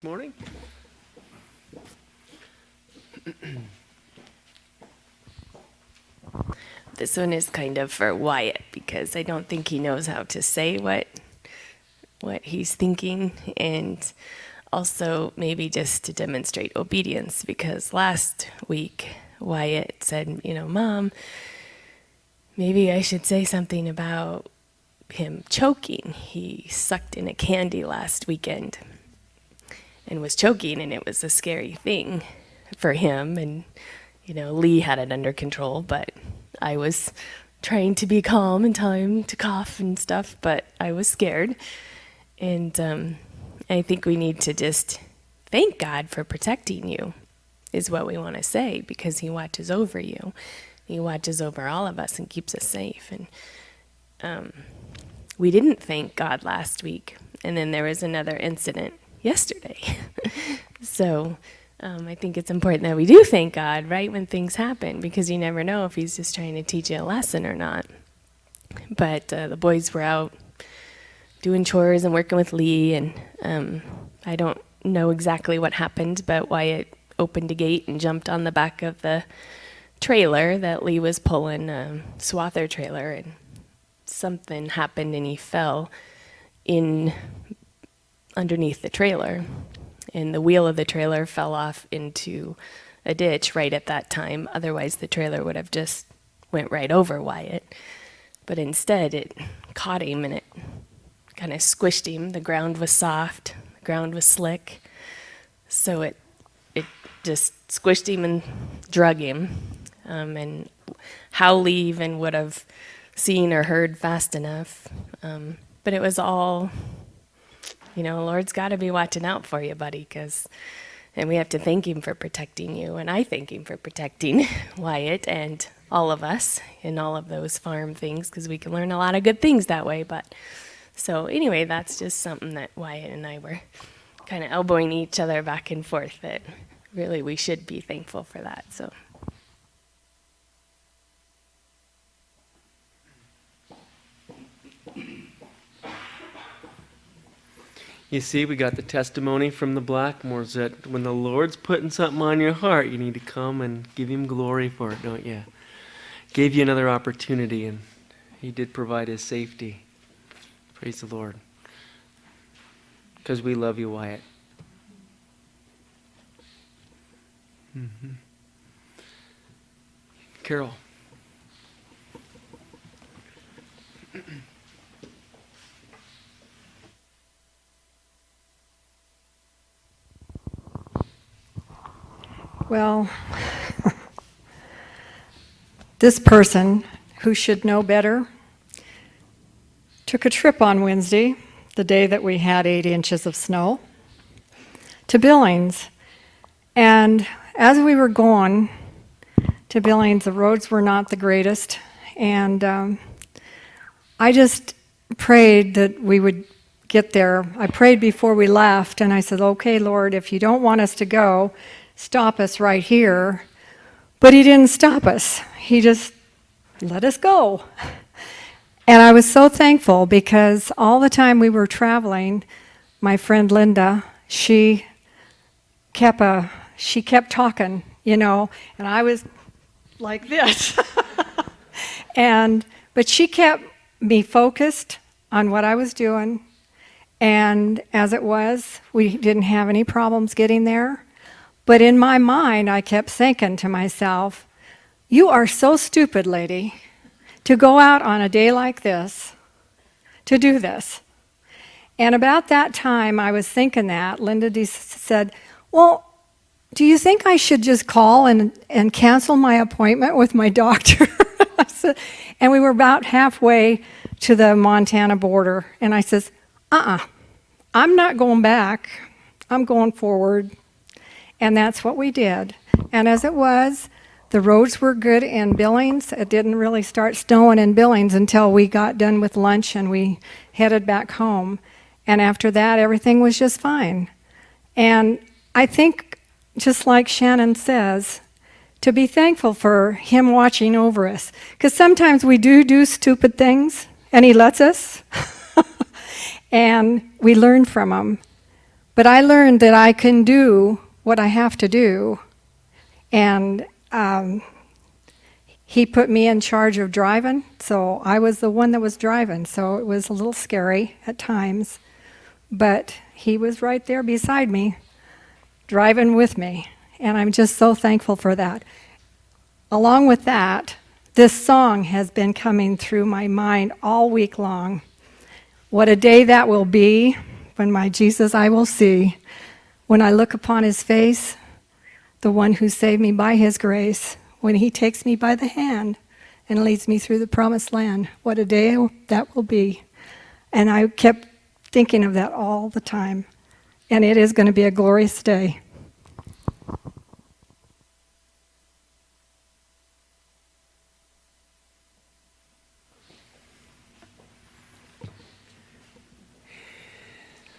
morning. This one is kind of for Wyatt because I don't think he knows how to say what he's thinking, and also maybe just to demonstrate obedience, because last week Wyatt said, Mom, maybe I should say something about him choking. He sucked in a candy last weekend and was choking, and it was a scary thing for him, and Lee had it under control, but I was trying to be calm and tell him to cough and stuff, but I was scared. And I think we need to just thank God for protecting you, is what we want to say, because he watches over you. He watches over all of us and keeps us safe. And we didn't thank God last week, and then there was another incident yesterday. So I think it's important that we do thank God right when things happen, because you never know if he's just trying to teach you a lesson or not. But the boys were out doing chores and working with Lee, and I don't know exactly what happened, but Wyatt opened a gate and jumped on the back of the trailer that Lee was pulling, swather trailer, and something happened and he fell in underneath the trailer, and the wheel of the trailer fell off into a ditch right at that time. Otherwise the trailer would have just went right over Wyatt, but instead it caught him and it kind of squished him. The ground was soft, the ground was slick, so it just squished him and drug him. And how Lee even would have seen or heard fast enough. But it was all, Lord's got to be watching out for you, buddy, and we have to thank him for protecting you. And I thank him for protecting Wyatt and all of us in all of those farm things, because we can learn a lot of good things that way. But so anyway, that's just something that Wyatt and I were kind of elbowing each other back and forth, that really we should be thankful for that. So. You see, we got the testimony from the Blackmores that when the Lord's putting something on your heart, you need to come and give him glory for it, don't you? Gave you another opportunity, and he did provide his safety. Praise the Lord. Because we love you, Wyatt. Mm-hmm. Carol. Well, this person, who should know better, took a trip on Wednesday, the day that we had 8 inches of snow, to Billings. And as we were going to Billings, the roads were not the greatest. And I just prayed that we would get there. I prayed before we left, and I said, okay, Lord, if you don't want us to go, stop us right here. But he didn't stop us. He just let us go. And I was so thankful, because all the time we were traveling, my friend Linda, she kept talking, and I was like this. But she kept me focused on what I was doing. And as it was, we didn't have any problems getting there. But in my mind, I kept thinking to myself, you are so stupid, lady, to go out on a day like this, to do this. And about that time I was thinking that, Linda said, well, do you think I should just call and cancel my appointment with my doctor? I said, and we were about halfway to the Montana border, and I says, I'm not going back. I'm going forward. And that's what we did. And as it was, the roads were good in Billings. It didn't really start snowing in Billings until we got done with lunch and we headed back home. And after that, everything was just fine. And I think, just like Shannon says, to be thankful for him watching over us. Because sometimes we do stupid things, and he lets us. And we learn from them. But I learned that I can do what I have to do. And he put me in charge of driving, so I was the one that was driving. So it was a little scary at times. But he was right there beside me, driving with me. And I'm just so thankful for that. Along with that, this song has been coming through my mind all week long. What a day that will be when my Jesus I will see. When I look upon his face, the one who saved me by his grace, when he takes me by the hand and leads me through the promised land. What a day that will be. And I kept thinking of that all the time. And it is going to be a glorious day.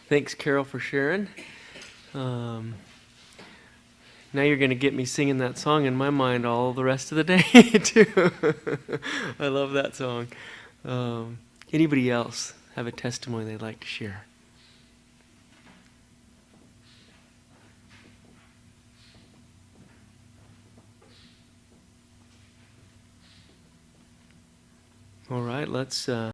Thanks, Carol, for sharing. Now you're going to get me singing that song in my mind all the rest of the day, too. I love that song. Anybody else have a testimony they'd like to share? All right, let's...